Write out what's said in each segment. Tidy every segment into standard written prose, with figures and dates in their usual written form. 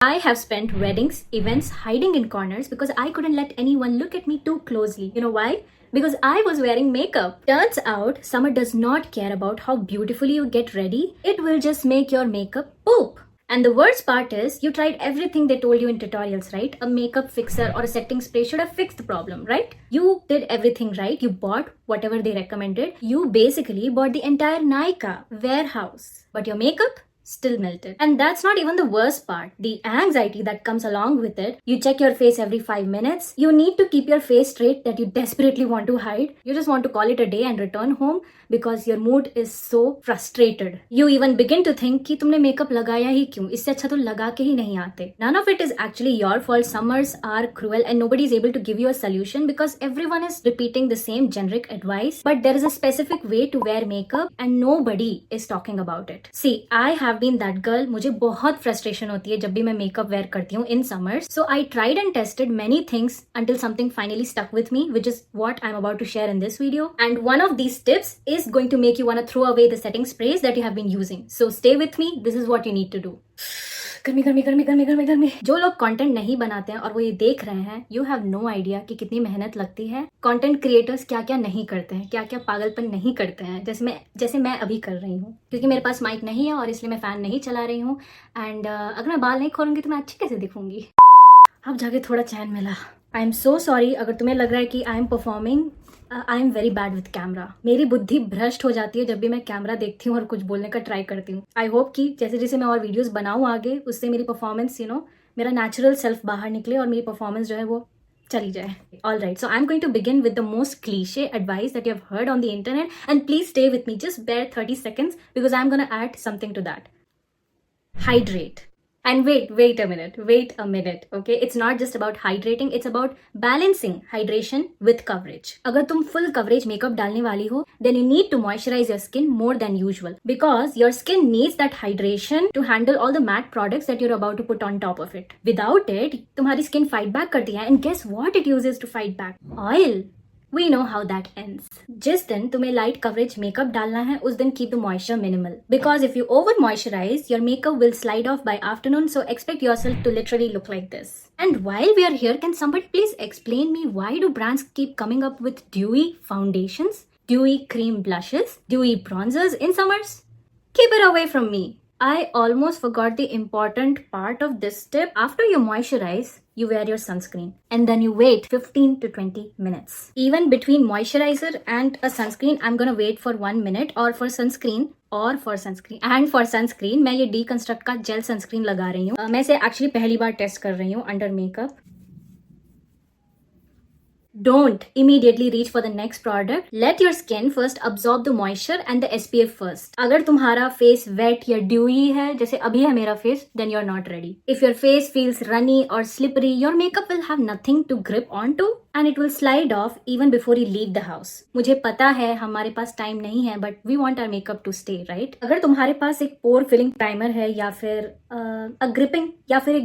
I have spent weddings, events hiding in corners because I couldn't let anyone look at me too closely. You know why? Because I was wearing makeup. Turns out, summer does not care about how beautifully you get ready. It will just make your makeup poop. And the worst part is, you tried everything they told you in tutorials, right? A makeup fixer or a setting spray should have fixed the problem, right? You did everything right. You bought whatever they recommended. You basically bought the entire Nykaa warehouse. But your makeup? Still melted. And that's not even the worst part. The anxiety that comes along with it. You check your face every 5 minutes. You need to keep your face straight that you desperately want to hide. You just want to call it a day and return home because your mood is so frustrated. You even begin to think कि तुमने makeup लगाया ही क्यों? इससे अच्छा तो लगा के ही नहीं आते. None of it is actually your fault. Summers are cruel and nobody is able to give you a solution because everyone is repeating the same generic advice. But there is a specific way to wear makeup and nobody is talking about it. See, I have been that girl. मुझे बहुत frustration होती है जब भी मैं makeup wear करती हूँ in summers. So I tried and tested many things until something finally stuck with me, which is what I'm about to share in this video. And one of these tips is going to make you want to throw away the setting sprays that you have been using. So stay with me. This is what you need to do. गर्मी गर्मी गर्मी गर्मी गर्मी गर्मी. जो लोग content नहीं बनाते हैं और वो ये देख रहे हैं, यू हैव नो आइडिया कि कितनी मेहनत लगती है. कंटेंट क्रिएटर्स क्या क्या नहीं करते हैं, क्या क्या पागलपन नहीं करते हैं, जैसे मैं अभी कर रही हूँ. क्योंकि मेरे पास माइक नहीं है और इसलिए मैं फैन नहीं चला रही हूँ. एंड अगर मैं बाल नहीं खोलूंगी तो मैं अच्छी कैसे दिखूंगी. अब जाके थोड़ा चैन मिला. आई एम सो सॉरी अगर तुम्हें लग रहा है कि I am performing. I am very bad with camera. मेरी बुद्धि भ्रष्ट हो जाती है जब भी मैं कैमरा देखती हूँ और कुछ बोलने का ट्राई करती हूँ. आई होप कि जैसे जैसे मैं और वीडियोस बनाऊँ आगे, उससे मेरी परफॉर्मेंस मेरा नेचुरल सेल्फ बाहर निकले और मेरी परफॉर्मेंस जो है वो चली जाए. All right, so I'm going to begin with the most cliche advice that you have heard on the internet, and please stay with me. Just bear 30 seconds because I'm gonna add something to that. Hydrate. And wait a minute, okay? It's not just about hydrating, it's about balancing hydration with coverage. अगर तुम full coverage makeup डालने वाली हो, then you need to moisturize your skin more than usual because your skin needs that hydration to handle all the matte products that you're about to put on top of it. Without it, तुम्हारी skin fight back करती है, and guess what it uses to fight back? Oil. We know how that ends. जिस दिन तुम्हें light coverage makeup डालना है, उस दिन keep the moisture minimal. Because if you over moisturize, your makeup will slide off by afternoon, so expect yourself to literally look like this. And while we are here, can somebody please explain me why do brands keep coming up with dewy foundations, dewy cream blushes, dewy bronzers in summers? Keep it away from me. I almost forgot the important part of this tip. After you moisturize, you wear your sunscreen and then you wait 15 to 20 minutes. Even between moisturizer and a sunscreen, I'm gonna wait for 1 minute और for sunscreen मैं ये Deconstruct का gel sunscreen लगा रही हूँ. मैं इसे actually पहली बार टेस्ट कर रही हूँ under makeup. Don't immediately reach for the next product. Let your skin first absorb the moisture and the SPF first. अगर तुम्हारा face wet या dewy है, जैसे अभी है मेरा face, then you're not ready. If your face feels runny or slippery, your makeup will have nothing to grip onto and it will slide off even before you leave the house. मुझे पता है हमारे पास time नहीं है, but we want our makeup to stay, right? अगर तुम्हारे पास एक pore filling primer है या फिर एक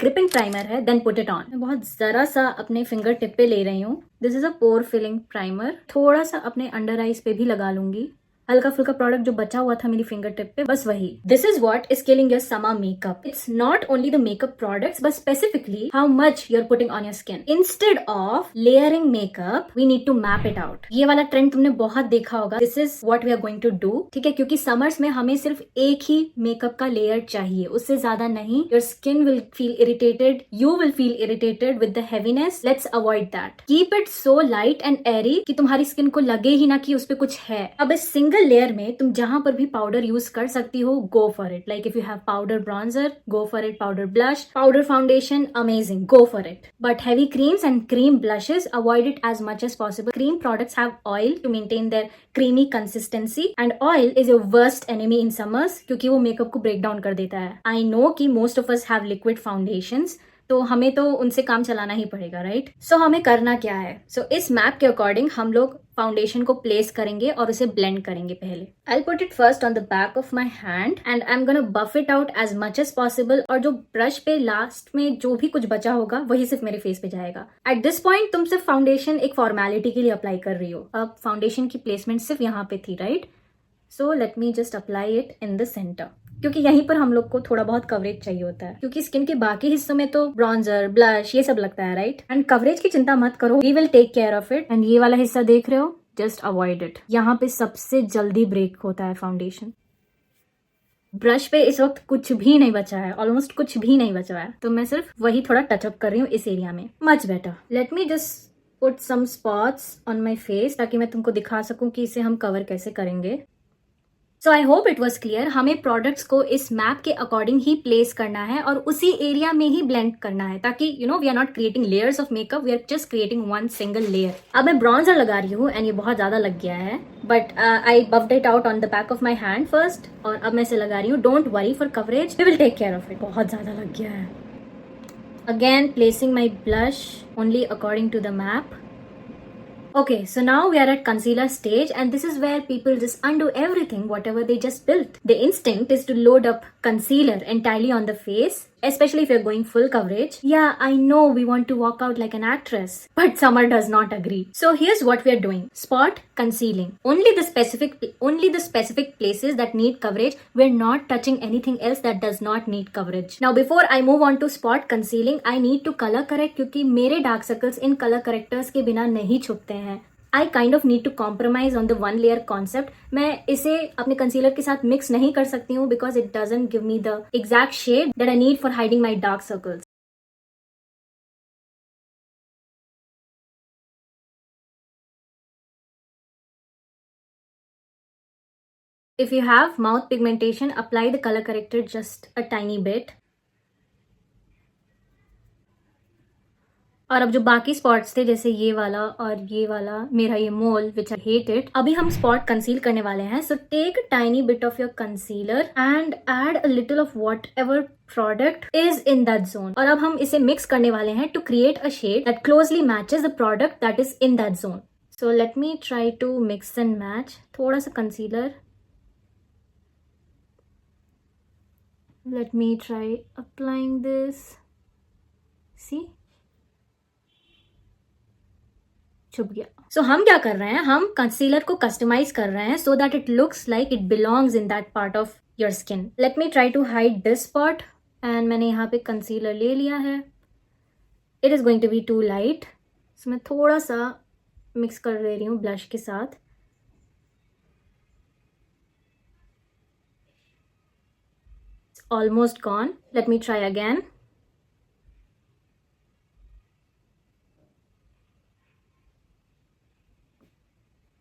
gripping primer है, then put it on. मैं बहुत जरा सा अपने फिंगर टिप पे ले रही हूँ. This is a pore filling primer. थोड़ा सा अपने अंडर आईज पे भी लगा लूंगी. हल्का फुल्का प्रोडक्ट जो बचा हुआ था मेरी फिंगर टिप पे, बस वही. This is what is killing your summer makeup. It's not only the makeup products but specifically how much you are putting on your skin. Instead of layering makeup we need to map it out. ये वाला trend तुमने बहुत देखा होगा. This is what we are going to do. ठीक है, क्योंकि summers में हमें सिर्फ एक ही मेकअप का लेयर चाहिए, उससे ज्यादा नहीं. Your skin will feel irritated, you will feel irritated with the heaviness. Let's avoid that. Keep it so light and airy कि तुम्हारी स्किन को लगे ही ना कि उस पर कुछ है. अब इस सिंगल लेयर में तुम जहां पर भी पाउडर यूज कर सकती हो, go for it. Like if you have powder bronzer, go for it. Powder blush, powder foundation, amazing, go for it. But heavy creams and cream blushes, avoid it as much as possible. Cream products have oil to maintain their creamy consistency and oil is your worst enemy in summers क्योंकि वो makeup को break down कर देता है. I know कि most of us have liquid foundations, तो हमें तो उनसे काम चलाना ही पड़ेगा, राइट? सो हमें करना क्या है? सो इस मैप के अकॉर्डिंग हम लोग फाउंडेशन को प्लेस करेंगे और उसे ब्लेंड करेंगे पहले. I put it first on the back of my hand and I am gonna buff it out as much as possible. और जो ब्रश पे लास्ट में जो भी कुछ बचा होगा वही सिर्फ मेरे फेस पे जाएगा. एट दिस पॉइंट तुम सिर्फ फाउंडेशन एक फॉर्मेलिटी के लिए अप्लाई कर रही हो. अब फाउंडेशन की प्लेसमेंट सिर्फ यहाँ पे थी, right? So let me just apply it in the centre. क्योंकि यहीं पर हम लोग को थोड़ा बहुत कवरेज चाहिए होता है, क्योंकि स्किन के बाकी हिस्सों में तो ब्रॉन्जर, ब्लश ये सब लगता है, राइट? एंड कवरेज की चिंता मत करो, we will take care of it. And ये वाला हिस्सा देख रहे हो, जस्ट अवॉइड इट। यहाँ पे सबसे जल्दी ब्रेक होता है फाउंडेशन। ब्रश पे इस वक्त कुछ भी नहीं बचा है, ऑलमोस्ट कुछ भी नहीं बचा है, तो मैं सिर्फ वही थोड़ा टचअप कर रही हूँ इस एरिया में। Much better. Let me just put some spots on my face, ताकि मैं तुमको दिखा सकूं कि इसे हम कवर कैसे करेंगे। So I hope it was clear. हमें प्रोडक्ट्स को इस मैप के अकॉर्डिंग ही प्लेस करना है और उसी एरिया में ही ब्लेंड करना है, ताकि we are not creating layers of makeup, we are just creating one single layer. अब मैं ब्रॉन्जर लगा रही हूँ एंड ये बहुत ज्यादा लग गया है, but I buffed it out on the back of my hand first, और अब मैं इसे लगा रही हूँ। Don't worry for coverage, we will take care of it. बहुत ज्यादा लग गया है। Again placing my blush only according to the map. Okay, so now we are at concealer stage, and this is where people just undo everything whatever they just built. The instinct is to load up concealer entirely on the face, especially if you're going full coverage. Yeah, I know we want to walk out like an actress, but Summer does not agree. So here's what we are doing. Spot concealing. Only the specific places that need coverage. We're not touching anything else that does not need coverage. Now before I move on to spot concealing, I need to color correct, क्योंकि मेरे dark circles इन color correctors के बिना नहीं छुपते हैं. I kind of need to compromise on the one layer concept. मैं इसे अपने concealer के साथ मिक्स नहीं कर सकती हूँ because it doesn't give me the exact shade that I need for hiding my dark circles. If you have mouth pigmentation, apply the color corrector just a tiny bit. और अब जो बाकी स्पॉट्स थे, जैसे ये वाला और ये वाला, मेरा ये मोल विच आई हेट इट, अभी हम स्पॉट कंसील करने वाले हैं. So take a tiny bit of your concealer and add a little of whatever product is in that zone. और अब हम इसे मिक्स करने वाले हैं to create a shade that closely matches the product that is in that zone. So let me try to mix and match. थोड़ा सा concealer, let me try applying this. See, छुप गया. सो हम क्या कर रहे हैं, हम कंसीलर को कस्टमाइज कर रहे हैं so that it looks like it belongs in that part of your skin. Let me try to hide this spot and मैंने यहाँ पे कंसीलर ले लिया है. It is going to be too light, so मैं थोड़ा सा मिक्स कर दे रही हूँ ब्लश के साथ. Almost gone. Let me try again.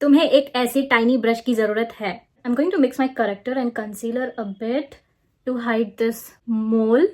तुम्हें एक ऐसी टाइनी ब्रश की जरूरत है. I'm going to mix my corrector and concealer a bit to hide this mole.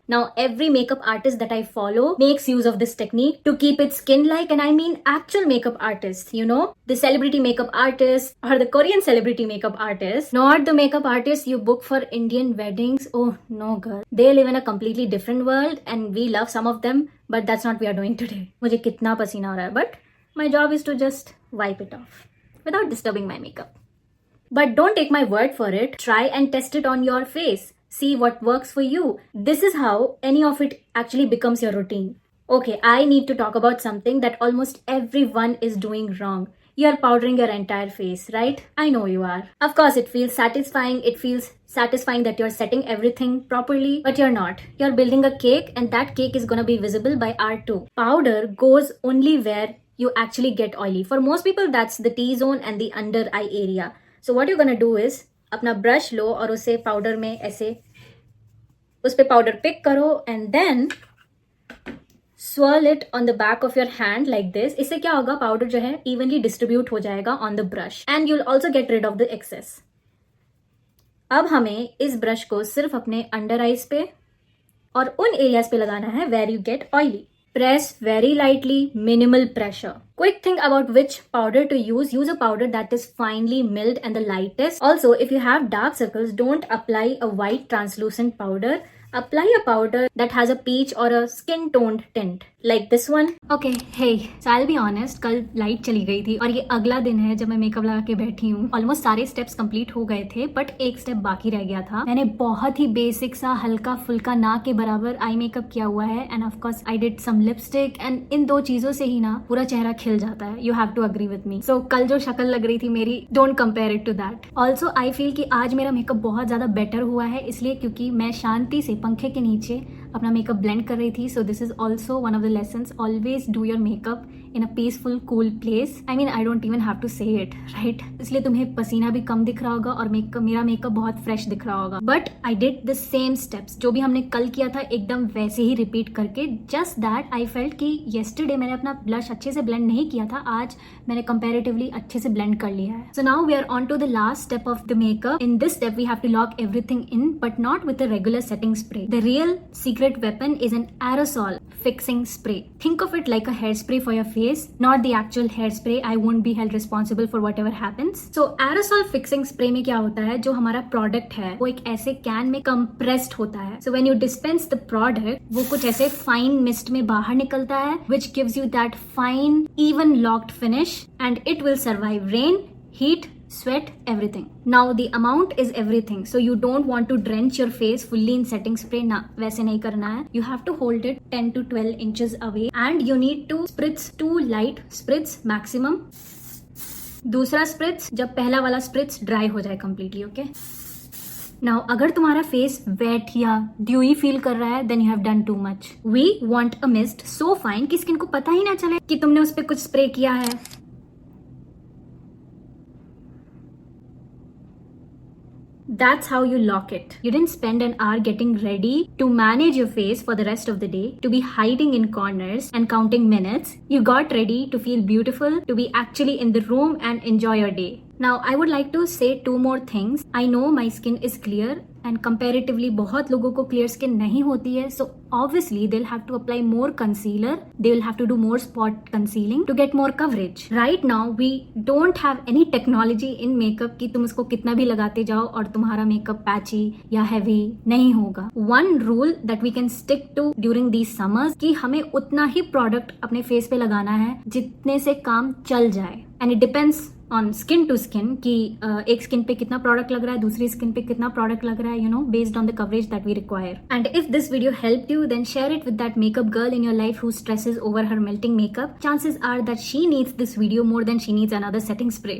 Now every makeup artist that I follow makes use of this technique to keep it skin-like, and I mean actual makeup artists, the celebrity makeup artists or the Korean celebrity makeup artists, not the makeup artists you book for Indian weddings. Oh no girl, they live in a completely different world and we love some of them, but that's not what we are doing today. मुझे कितना पसीना हो रहा है, but my job is to just wipe it off without disturbing my makeup. But don't take my word for it. Try and test it on your face. See what works for you. This is how any of it actually becomes your routine. Okay, I need to talk about something that almost everyone is doing wrong. You are powdering your entire face, right? I know you are. Of course, it feels satisfying. It feels satisfying that you're setting everything properly, but you're not. You're building a cake and that cake is gonna be visible by R2. Powder goes only where you actually get oily. For most people, that's the T-zone and the under eye area. So what you're gonna do is, अपना brush लो और उसे powder में ऐसे उस पे powder pick करो and then swirl it on the back of your hand like this. इससे क्या होगा, पाउडर जो है evenly distribute हो जाएगा on the brush and you'll also get rid of the excess. अब हमें इस ब्रश को सिर्फ अपने अंडर आईज पे और उन एरियाज पे लगाना है where you get oily. Press very lightly, minimal pressure. Quick thing about which powder to use. Use a powder that is finely milled and the lightest. Also, if you have dark circles, don't apply a white translucent powder. Apply a powder that has a peach or a skin toned tint. like this one. Okay, hey, so I'll be honest, कल light चली गई थी और ये अगला दिन है जब मैं मेकअप लगा के बैठी हूँ. ऑलमोस्ट सारे स्टेप्स कंप्लीट हो गए थे, बट एक स्टेप बाकी रह गया था. मैंने बहुत ही बेसिक सा हल्का फुल्का ना के बराबर आई मेकअप किया हुआ है, and of course I did some lipstick, and in 2 चीजों से ही ना पूरा चेहरा खिल जाता है. You have to agree with me. So कल जो शक्ल लग रही थी मेरी, don't compare it to that. Also I feel कि आज मेरा मेकअप बहुत ज्यादा बेटर हुआ है, इसलिए क्योंकि मैं शांति से पंखे के नीचे अपना मेकअप ब्लेंड कर रही थी. So this is also one of the lessons. Always do your makeup in a peaceful cool place. I mean I don't even have to say it, right? इसलिए तुम्हें पसीना भी कम दिख रहा होगा और मेरा मेकअप बहुत फ्रेश दिख रहा होगा. But I did the same steps जो भी हमने कल किया था, एकदम वैसे ही रिपीट करके. जस्ट दैट आई फेल्ट कि येस्टरडे मैंने अपना ब्लश अच्छे से ब्लेंड नहीं किया था, आज मैंने कंपैरेटिवली अच्छे से ब्लेंड कर लिया है. So now we are on to the last step of the makeup. In this step we have to lock everything in, but not with a regular setting spray. The real secret weapon is an aerosol fixing spray. Think of it like a hairspray for your face, not the actual hairspray. I won't be held responsible for whatever happens. So aerosol fixing spray में क्या होता है, जो हमारा product है वो एक ऐसे कैन में कंप्रेस्ड होता है. So when you dispense the product, वो कुछ ऐसे फाइन मिस्ट में बाहर निकलता है, which gives you that fine, even locked finish, and it will survive rain, heat, sweat, everything. Now the amount is everything, so you don't want to drench your face fully in setting spray. ना वैसे नहीं करना है. You have to hold it 10 to 12 inches away, and you need to spritz 2 light spritz maximum. दूसरा spritz जब पहला वाला spritz dry हो जाए completely, okay? Now, अगर तुम्हारा फेस वेट या ड्यूई फील कर रहा है, then you have done too much. We want a mist so fine कि स्किन को पता ही ना चले कि तुमने उस पर कुछ स्प्रे किया है. That's how you lock it. You didn't spend an hour getting ready to manage your face for the rest of the day, to be hiding in corners and counting minutes. You got ready to feel beautiful, to be actually in the room and enjoy your day. Now, I would like to say 2 more things. I know my skin is clear and comparatively बहुत लोगों को clear skin नहीं होती है, so obviously they'll have to apply more concealer. They will have to do more spot concealing to get more coverage. Right now, we don't have any technology in makeup कि तुम इसको कितना भी लगाते जाओ और तुम्हारा makeup patchy या heavy नहीं होगा. One rule that we can stick to during these summers कि हमें उतना ही product अपने face पे लगाना है जितने से काम चल जाए. And it depends on skin to skin कि एक स्किन पे कितना प्रोडक्ट लग रहा है, दूसरी स्किन पे कितना प्रोडक्ट लग रहा है, you know, based on the coverage that we require. And if this video helped you, then share it with that makeup girl in your life who stresses over her melting makeup. Chances are that she needs this video more than she needs another setting spray.